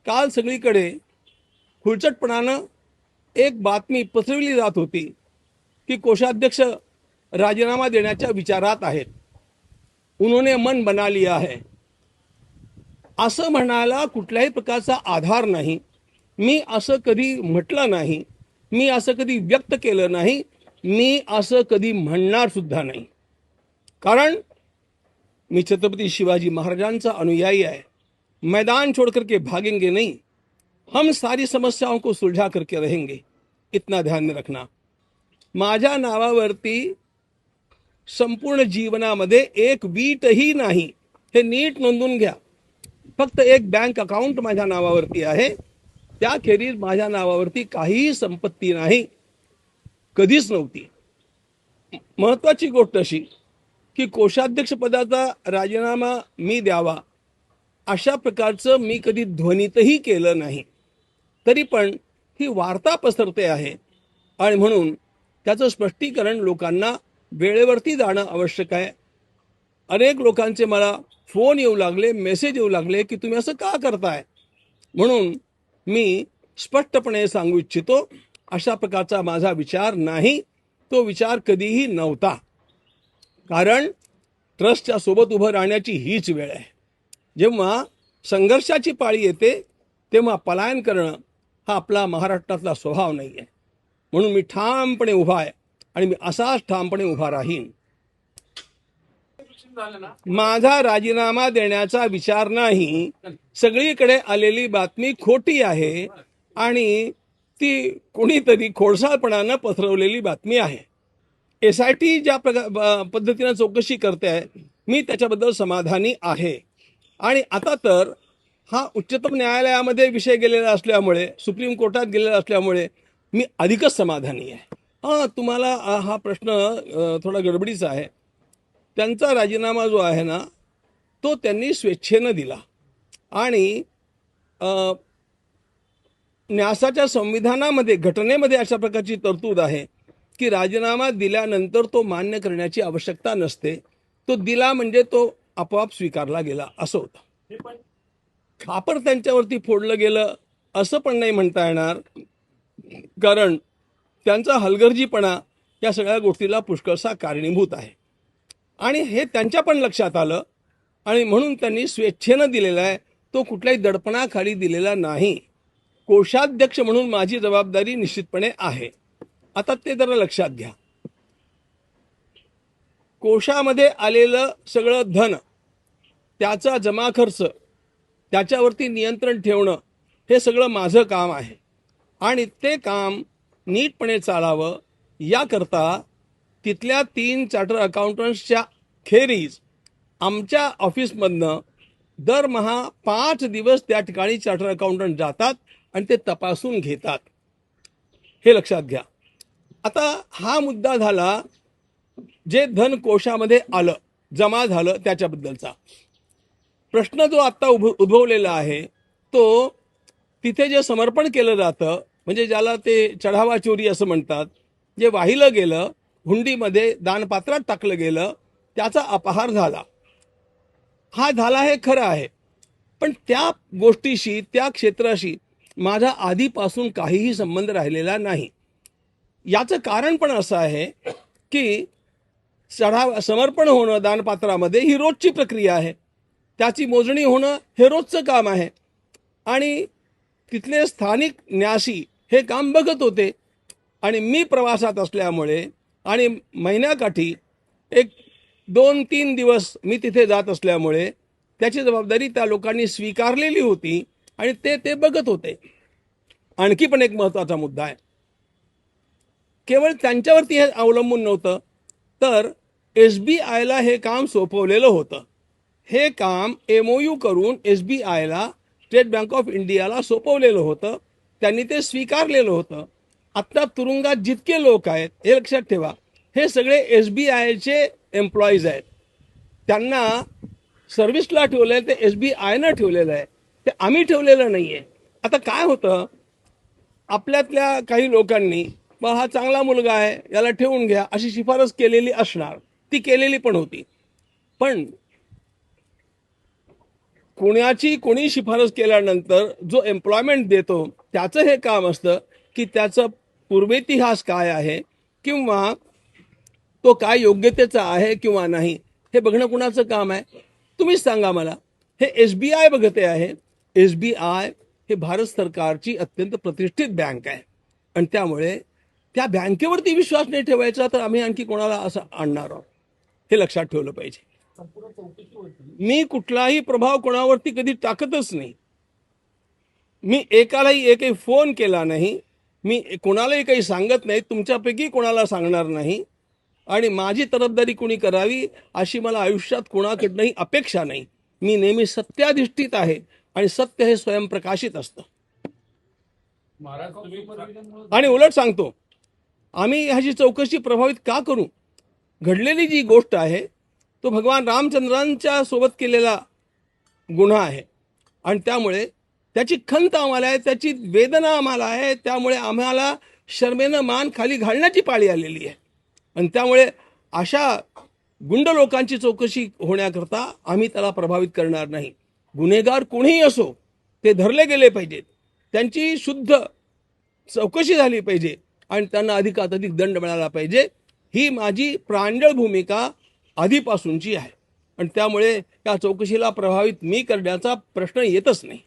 काल सगळीकडे खुळचटपणानं एक बातमी पसरवली जात होती की कोषाध्यक्ष राजीनामा देण्याच्या विचारात आहेत, उन्होंने मन बना लिया है. असं म्हणायला कुठल्याही प्रकारचा आधार नाही. मी असं कधी म्हटलं नाही, मी असं कधी व्यक्त केलं नाही, मी असं कधी म्हणणार सुद्धा नाही. कारण मी छत्रपती शिवाजी महाराजांचा अनुयायी आहे. मैदान छोड़ करके भागेंगे नहीं, हम सारी समस्याओं को सुलझा करके रहेंगे, इतना ध्यान में रखना. माझ्या नावावरती संपूर्ण जीवनामध्ये एक वीटही नाही, हे नीट नोंदून घ्या. फक्त एक बँक अकाउंट माझ्या नावावरती आहे, त्याखेरीज माझ्या नावावरती काहीही संपत्ती नाही, कधीच नव्हती. महत्वाची गोष्ट अशी की कोषाध्यक्ष पदाचा राजीनामा मी द्यावा अशा प्रकारचं मी कधी ध्वनितही केलं नाही. तरी पण ही वार्ता पसरते आहे आणि म्हणून त्याचं स्पष्टीकरण लोकांना वेळेवरती जाणं आवश्यक आहे. अनेक लोकांचे मला फोन येऊ लागले, मेसेज येऊ लागले की तुम्ही असं का करताय. म्हणून मी स्पष्टपणे सांगू इच्छितो, अशा प्रकारचा माझा विचार नाही, तो विचार कधीही नव्हता. कारण ट्रस्टच्या सोबत उभं राहण्याची हीच वेळ आहे. जेव्हा संघर्षाची पाळी येते तेव्हा पलायन करणं हा आपला महाराष्ट्रातला स्वभाव नाही आहे. म्हणून मी ठामपणे उभा आहे आणि मी असाच ठामपणे उभा राहीन. माझा राजीनामा देण्याचा विचार नाही. सगळीकडे आलेली बातमी खोटी आहे आणि ती कोणीतरी खोडसाळपणानं पसरवलेली बातमी आहे. SIT ज्या पद्धतीनं चौकशी करते आहे, मी त्याच्याबद्दल समाधानी आहे. आणि आता तर हा उच्चतम न्यायालयामध्ये विषय गेलेला असल्यामुळे, सुप्रीम कोर्टात गेलेला असल्यामुळे मी अधिकच समाधानी आहे. तुम्हाला हा प्रश्न थोडा गडबडीचा आहे. त्यांचा राजीनामा जो आहे ना, तो त्यांनी स्वेच्छेनं दिला आणि न्यासाच्या संविधानामध्ये, घटनेमध्ये अशा प्रकारची तरतूद आहे की राजीनामा दिल्यानंतर तो मान्य करण्याची आवश्यकता नसते. तो दिला म्हणजे तो आपोआप स्वीकारला गेला असं होतं. खापर त्यांच्यावरती फोडलं गेलं असं पण नाही म्हणता येणार, कारण त्यांचा हलगर्जीपणा या सगळ्या गोष्टीला पुष्कळसा कारणीभूत आहे आणि हे त्यांच्या पण लक्षात आलं आणि म्हणून त्यांनी स्वेच्छेनं दिलेला आहे. तो कुठल्याही दडपणाखाली दिलेला नाही. कोषाध्यक्ष म्हणून माझी जबाबदारी निश्चितपणे आहे. आता ते जरा लक्षात घ्या. कोशामध्ये आलेलं सगळं धन, त्याचा जमा खर्च, त्याच्यावरती नियंत्रण ठेवणं हे सगळं माझं काम आहे आणि ते काम नीटपणे चालावं याकरता तिथल्या 3 चार्टर अकाउंटंट्सच्या खेरीज आमच्या ऑफिसमधनं दरमहा 5 दिवस त्या ठिकाणी चार्टर अकाउंटंट जातात आणि ते तपासून घेतात. हे लक्षात घ्या. आता हा मुद्दा झाला जे धन कोशामध्ये आलं, जमा झालं त्याच्याबद्दलचा. प्रश्न जो आत्ता उद्भवलेला आहे तो तिथे जे समर्पण केलं जातं, म्हणजे ज्याला ते चढावा चोरी असं म्हणतात, जे वाहिलं गेलं, हुंडीमध्ये दानपात्रात टाकलं गेलं, त्याचा अपहार झाला. हा झाला हे खरं आहे, पण त्या गोष्टीशी, त्या क्षेत्राशी माझा आधीपासून काहीही संबंध राहिलेला नाही. याचं कारण पण असं आहे की समर्पण होणं दानपात्रामध्ये ही रोजची प्रक्रिया आहे. त्याची मोजणी होणं हे रोजचं काम आहे आणि तिथले स्थानिक न्यासी हे काम बघत होते आणि मी प्रवासात असल्यामुळे आणि महिन्याकाठी 1-2-3 दिवस मी तिथे जात असल्यामुळे त्याची जबाबदारी त्या लोकांनी स्वीकारलेली होती आणि ते बघत होते. आणखी पण एक महत्त्वाचा मुद्दा आहे. केवळ त्यांच्यावरती हे अवलंबून नव्हतं, तर SBIला हे काम सोपवलेलं होतं. हे काम MOU करून SBIला, स्टेट बँक ऑफ इंडियाला सोपवलेलं होतं. त्यांनी ते स्वीकारलेलं होतं. आत्ता तुरुंगात जितके लोक आहेत, हे लक्षात ठेवा, हे सगळे SBIचे एम्प्लॉईज आहेत. त्यांना सर्व्हिसला ठेवलं आहे ते SBIनं ठेवलेलं आहे, ते आम्ही ठेवलेलं नाही आहे. आता काय होतं, आपल्यातल्या काही लोकांनी हा चांगला मुलगा आहे, याला ठेवून घ्या अशी शिफारस केलेली असणार, ती केलेली पण होती. पण कोणी शिफारस केल्यानंतर जो एम्प्लॉयमेंट देतो त्याचं हे काम असतं की त्याचं पूर्वेतिहास काय आहे किंवा तो काय योग्यतेचा आहे किंवा नाही हे बघणं कुणाचं काम आहे? तुम्हीच सांगा मला. हे SBI बघते आहे. SBI हे भारत सरकारची अत्यंत प्रतिष्ठित बँक आहे आणि त्यामुळे त्या बँकेवरती विश्वास नाही ठेवायचा तर आम्ही आणखी कोणाला असं आणणार आहोत हे लक्षात ठेवलं पाहिजे. मी कुठलाही प्रभाव कोणावरती कधी टाकतच नाही. मी एकालाही एकही फोन केला नाही. मी कोणालाही काही सांगत नाही. तुमच्यापैकी कोणाला सांगणार नाही आणि माझी तरफदारी कोणी करावी अशी मला आयुष्यात कोणाकडनंही अपेक्षा नाही. मी नेहमी सत्याधिष्ठित आहे आणि सत्य हे स्वयंप्रकाशित असतं. आणि उलट सांगतो, आम्ही ह्याची चौकशी प्रभावित का करू? घडलेली जी गोष्ट आहे तो भगवान रामचंद्रांच्या सोबत केलेला गुन्हा आहे आणि त्यामुळे त्याची खंत आम्हाला आहे, त्याची वेदना आम्हाला आहे. त्यामुळे आम्हाला शर्मेनं मान खाली घालण्याची पाळी आलेली आहे आणि त्यामुळे अशा गुंड लोकांची चौकशी होण्याकरता आम्ही त्याला प्रभावित करणार नाही. गुन्हेगार कोणीही असो ते धरले गेले पाहिजेत, त्यांची शुद्ध चौकशी झाली पाहिजे आणि त्यांना अधिकात अधिक दंड मिळाला पाहिजे. ही माझी प्रांजळ भूमिका आधीपासूनची आहे आणि त्यामुळे या चौकशीला प्रभावित मी करण्याचा प्रश्न येतच नाही.